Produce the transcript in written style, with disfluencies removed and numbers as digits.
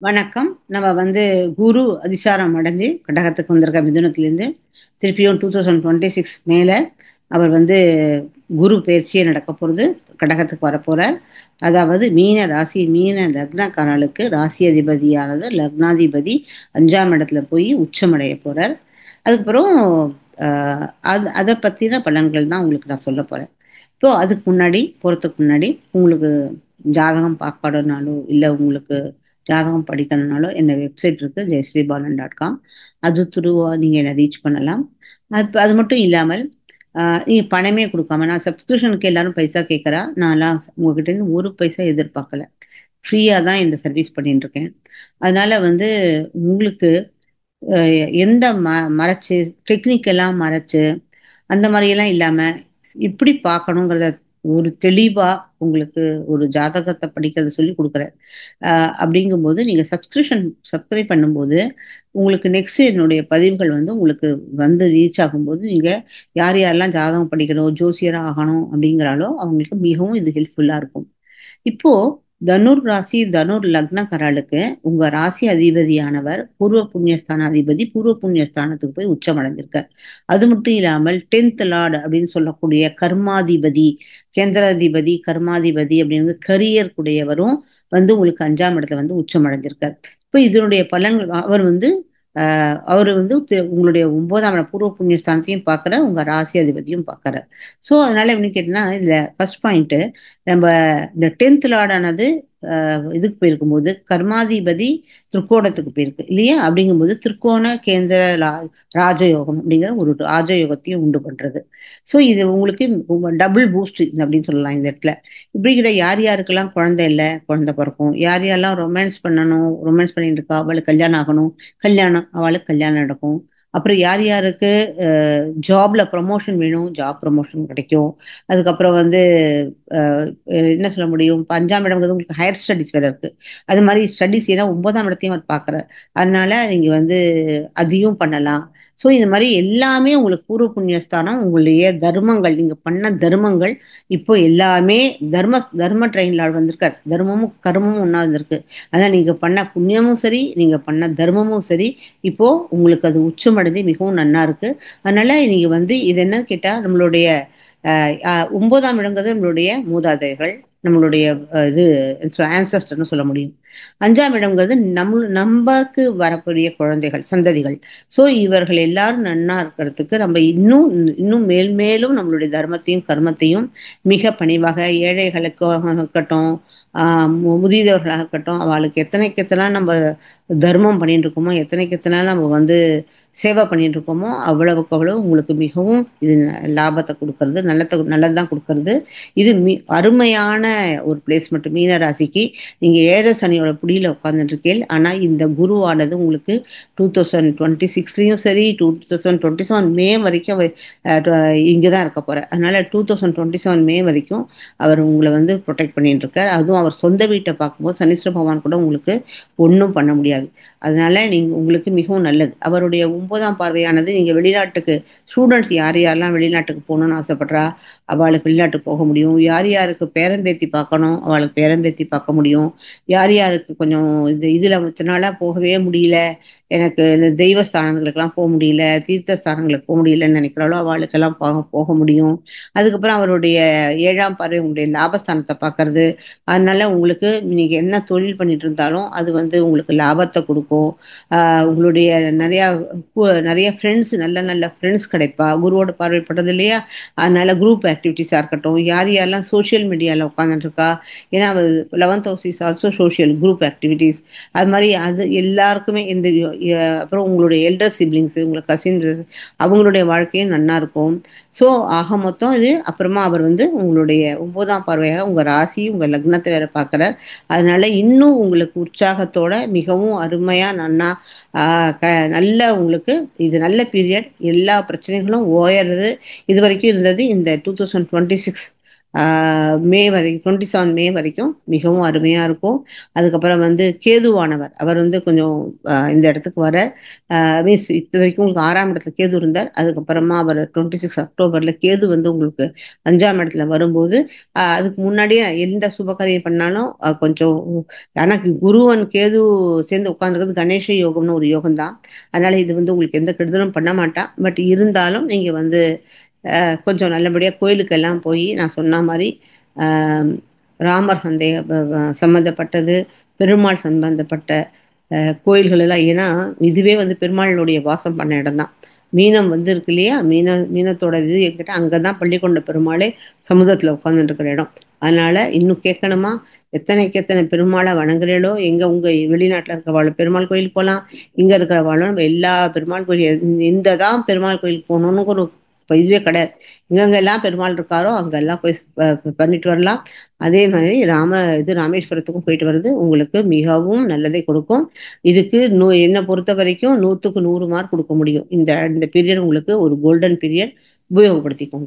வணக்கம். நம்ம குரு அதிசாரம் அடைஞ்சு கடகத்துக்கு வந்திருக்க மிதுனத்திலேருந்து, திருப்பியும் 2026 மேல அவர் குரு பெயர்ச்சியே நடக்கப் போறது. கடகத்துக்கு வரப்போறார். அதாவது மீன ராசி, மீன லக்னக்காரர்களுக்கு ராசி அதிபதியானது லக்னாதிபதி 5ஆம் இடத்துல போய் உச்சமடைய போறார். அதுக்கப்புறம் அ அத பத்தின பலன்கள் தான் உங்களுக்கு நான் சொல்லப் போறேன். இப்போ அதுக்கு முன்னாடி போறதுக்கு முன்னாடி உங்களுக்கு ஜாதகம் பார்க்கணும்னாலோ, இல்ல உங்களுக்கு ஜாதகம் படிக்கணும்னாலோ என்ன வெப்சைட் இருக்கு jayasreebalan.com. அது த்ரூவா நீங்க என்ன ரீச் பண்ணலாம். அது மட்டும் இல்லாமல் நீங்க பணமே குடுக்காம நான் சப்ஸ்கிரிப்ஷனுக்கு எல்லாரும் பைசா கேட்கறா. நான்லாம் உங்ககிட்ட இருந்து ஒரு பைசா எதிர்பார்க்கல. ஃப்ரீயா தான் இந்த சர்வீஸ் பண்ணிட்டு இருக்கேன். அதனால உங்களுக்கு அ எந்த மறைச்சு டெக்னிக்கலா மறைச்சு அந்த மாரியெல்லாம் இல்லாம, எப்படி பார்க்கணுங்கிறத ஒரு தெளிவா உங்களுக்கு ஒரு ஜாதகத்த படிக்கிறத சொல்லிக் குடுக்குறேன். அ அப்படிங்கும்போது நீங்க சப்ஸ்கிரைப் பண்ணும்போது, உங்களுக்கு நெக்ஸ்ட் என்னுடைய பதிவுகள் உங்களுக்கு ரீச் ஆகும்போது, நீங்க யார் யாரெல்லாம் ஜாதகம் படிக்கணும், ஜோசியரா ஆகணும் அப்படிங்கிறாளோ, அவங்களுக்கு மிகவும் இது ஹெல்ப்ஃபுல்லா இருக்கும். இப்போ தனுர் ராசி, தனுர் லக்னக்காரர்களுக்கு உங்க ராசி அதிபதியானவர் பூர்வ புண்ணியஸ்தான அதிபதி பூர்வ புண்ணியஸ்தானத்துக்கு போய் உச்சமடைஞ்சிருக்கார். அது மட்டும் இல்லாமல் 10th லார்ட் அப்படின்னு சொல்லக்கூடிய கர்மாதிபதி, கேந்திராதிபதி, கர்மாதிபதி அப்படின்னு கரியர் கூடியவரும் உங்களுக்கு 5ஆம் இடத்துல உச்சமடைஞ்சிருக்கார். இப்போ இதனுடைய பலன்கள் அவர் அவரு உங்களுடைய 9ஆம் இடம் பூர்வ புண்ணிய ஸ்தானத்தையும் பார்க்கிறார், உங்க ராசி அதிபதியும் பார்க்கிறார். ஸோ அதனால என்ன கேட்டீங்கன்னா, இதுல ஃபர்ஸ்ட் பாயிண்ட் நம்ம இந்த 10th லார்டானது இதுக்கு போயிருக்கும்போது கர்மாதிபதி திரிகோணத்துக்கு போயிருக்கு இல்லையா? அப்படிங்கும்போது திரிகோண கேந்திர ராஜயோகம் அப்படிங்கிற ஒரு ராஜயோகத்தையும் உண்டு பண்றது. ஸோ இது உங்களுக்கு டபுள் பூஸ்ட் அப்படின்னு சொல்லலாம் இந்த இடத்துல. இப்படிங்கிற யார் யாருக்கெல்லாம் குழந்தை இல்லை, குழந்தை பிறக்கும். யார் யாரெல்லாம் ரொமான்ஸ் பண்ணணும், ரொமான்ஸ் பண்ணிட்டு இருக்கா, அவளுக்கு கல்யாணம் ஆகணும், கல்யாணம் அவளுக்கு கல்யாணம் நடக்கும். அப்புறம் யார் யாருக்கு ஜாப்ல ப்ரமோஷன் வேணும், ஜாப் ப்ரமோஷன் கிடைக்கும். அதுக்கப்புறம் என்ன சொல்ல முடியும், இப்போ 5ஆம் இடம்ங்கிறது உங்களுக்கு ஹையர் ஸ்டடிஸ் வேற இருக்கு. அது மாதிரி ஸ்டடிஸ் ஏன்னா 9ஆம் இடத்தையும் அவர் பார்க்குறார். அதனால நீங்க அதையும் பண்ணலாம். ஸோ இது மாதிரி எல்லாமே உங்களுக்கு பூர்வ புண்ணியஸ்தானம், உங்களுடைய தர்மங்கள், நீங்க பண்ண தர்மங்கள் இப்போ எல்லாமே தர்ம ட்ரெயின்ல வந்திருக்கார். தர்மமும் கர்மமும் ஒண்ணா வந்திருக்கு. அதனால நீங்க பண்ண புண்ணியமும் சரி, நீங்க பண்ண தர்மமும் சரி, இப்போ உங்களுக்கு அது உச்சமடைஞ்சு மிகவும் நன்னா இருக்கு. அதனால நீங்க இது என்னன்னு கேட்டா நம்மளுடைய 9ஆம் இடங்கிறது நம்மளுடைய மூதாதையர்கள், நம்மளுடைய இது ஆன்சஸ்டர்னு சொல்ல முடியும். 5ஆம் இடம்ங்கிறது நமக்கு வரக்கூடிய குழந்தைகள், சந்ததிகள். ஸோ இவர்கள் எல்லாரும் நன்னா இருக்கிறதுக்கு நம்ம இன்னும் இன்னும் மேலும் நம்மளுடைய தர்மத்தையும் கர்மத்தையும் மிக பணிவாக ஏழைகளுக்கு இருக்கட்டும், முதியவர்களாக இருக்கட்டும், அவளுக்கு எத்தனைக்கு எத்தனை நம்ம தர்மம் பண்ணிட்டு இருக்கோமோ, எத்தனைக்கு எத்தனை நம்ம சேவை பண்ணிட்டு இருக்கோமோ, அவ்வளவுக்கு அவ்வளவு உங்களுக்கு மிகவும் இது லாபத்தை கொடுக்கறது, நல்லதுதான் கொடுக்கறது. இது அருமையான ஒரு பிளேஸ்மெண்ட் மீன ராசிக்கு. நீங்க ஏழரை சனியோட புடியில உட்கார்ந்துட்டு இருக்கீங்க. ஆனா இந்த குருவானது உங்களுக்கு 2026லயும் சரி 2027 மே வரைக்கும் இங்கதான் இருக்க போற. அதனால 2027 மே வரைக்கும் அவர் உங்களை ப்ரொடெக்ட் பண்ணிட்டு இருக்கார். அதுவும் அவர் சொந்த வீட்டை பார்க்கும்போது சனீஸ்வர பகவான் கூட உங்களுக்கு ஒன்றும் பண்ண முடியாது. அதனால உங்களுக்கு மிகவும் நல்லது. அவருடைய 9ஆம் பார்வையானது நீங்க வெளிநாட்டுக்கு ஸ்டூடெண்ட்ஸ் யார் யாரெல்லாம் வெளிநாட்டுக்கு போகணும்னு ஆசைப்படுறா, அவளுக்கு வெளிநாட்டுக்கு போக முடியும். யார் யாருக்கு பேரன்பேத்தி பார்க்கணும், அவளுக்கு பேரன்பேத்தி பார்க்க முடியும். யார் யாருக்கு கொஞ்சம் இதுல இத்தனை நாளா போகவே முடியல, எனக்கு இந்த தெய்வ ஸ்தானங்களுக்கெல்லாம் போக முடியல, தீர்த்த ஸ்தானங்களுக்கு போக முடியலன்னு நினைக்கிறாளோ அவளுக்கெல்லாம் போக முடியும். அதுக்கப்புறம் அவருடைய 7ஆம் பார்வை உங்களுடைய லாபஸ்தானத்தை பார்க்கறது. அதனால உங்களுக்கு நீங்க என்ன தொழில் பண்ணிட்டு இருந்தாலும் அது உங்களுக்கு லாபத்தை கொடுக்கும். உங்களுடைய நிறைய ஃப்ரெண்ட்ஸ், நல்ல நல்ல ஃப்ரெண்ட்ஸ் கிடைப்பா, குருவோட பார்வைப்பட்டது இல்லையா? அதனால குரூப் ஆக்டிவிட்டிஸா இருக்கட்டும், யார் யாரெல்லாம் சோஷியல் மீடியால உட்காந்துட்டு இருக்கா, ஏன்னா 11th house is also social group activities. அது மாதிரி அது எல்லாருக்குமே அப்புறம் உங்களுடைய எல்டர் சிப்ளிங்ஸ், உங்களுக்கு கசின், அவங்களுடைய வாழ்க்கையும் நன்னா இருக்கும். ஸோ ஆக மொத்தம் இது அப்புறமா அவர் உங்களுடைய 9ஆம் பார்வையாக உங்க ராசி, உங்க லக்னத்தை வேற பார்க்கிறார். அதனால இன்னும் உங்களுக்கு உற்சாகத்தோட மிகவும் அருமையா நன்னா நல்ல உங்களுக்கு இது நல்ல பீரியட். எல்லா பிரச்சனைகளும் ஓயறது. இது வரைக்கும் இருந்தது இந்த 2026 மே வரை 27 மே வரைக்கும் மிகவும் அருமையாக இருக்கும். அதுக்கப்புறம் வந்து கேதுவானவர் அவர் வந்து கொஞ்சம் இந்த இடத்துக்கு வர மீன்ஸ் இது வரைக்கும் உங்களுக்கு 6ஆம் இடத்துல கேது இருந்தார். அதுக்கப்புறமா அவர் 26 அக்டோபரில் கேது வந்து உங்களுக்கு 5ஆம் இடத்துல வரும்போது அதுக்கு முன்னாடியே எந்த சுபகாரியம் பண்ணாலும் கொஞ்சம் ஆனால் குருவன் கேது சேர்ந்து உட்காந்துருக்கிறது கணேச யோகம்னு ஒரு யோகம் தான். அதனால இது வந்து உங்களுக்கு எந்த கெடுதலும் பண்ண மாட்டான். பட் இருந்தாலும் நீங்கள் வந்து கொஞ்சம் நல்லபடியாக கோயிலுக்கெல்லாம் போய் நான் சொன்ன மாதிரி ஆஹ், ராமர் சம்பந்தப்பட்டது, பெருமாள் சம்பந்தப்பட்ட கோயில்கள் எல்லாம், ஏன்னா இதுவே வந்து பெருமாளுடைய வாசம் பண்ண இடம் தான். மீனம் வந்து இருக்கு இல்லையா, மீனத்தோட இது என்கிட்ட அங்கதான் பள்ளிக்கொண்ட பெருமாளே சமுதிரத்துல உட்கார்ந்துட்டு இருக்கிற இடம். அதனால இன்னும் கேட்கணுமா, எத்தனைக்கு எத்தனை பெருமாளை வணங்குறீங்களோ, எங்க உங்க வெளிநாட்டுல இருக்கிறவாளும் பெருமாள் கோயிலுக்கு போகலாம், இங்க இருக்கிறவாளும் நம்ம எல்லா பெருமாள் கோயில் இந்த தான் பெருமாள் கோயிலுக்கு போகணும்னு ஒரு இதுவே கிடையாது. எங்கெங்கெல்லாம் பெருமாள் இருக்காரோ அங்கெல்லாம் போய் பண்ணிட்டு வரலாம். அதே மாதிரி ராமேஸ்வரத்துக்கும் போயிட்டு வர்றது உங்களுக்கு மிகவும் நல்லதை கொடுக்கும். இதுக்கு என்னை பொறுத்த வரைக்கும் 100க்கு 100 மார்க் கொடுக்க முடியும். இந்த இந்த பீரியட் உங்களுக்கு ஒரு கோல்டன் பீரியட். உபயோகப்படுத்திக்கோங்க.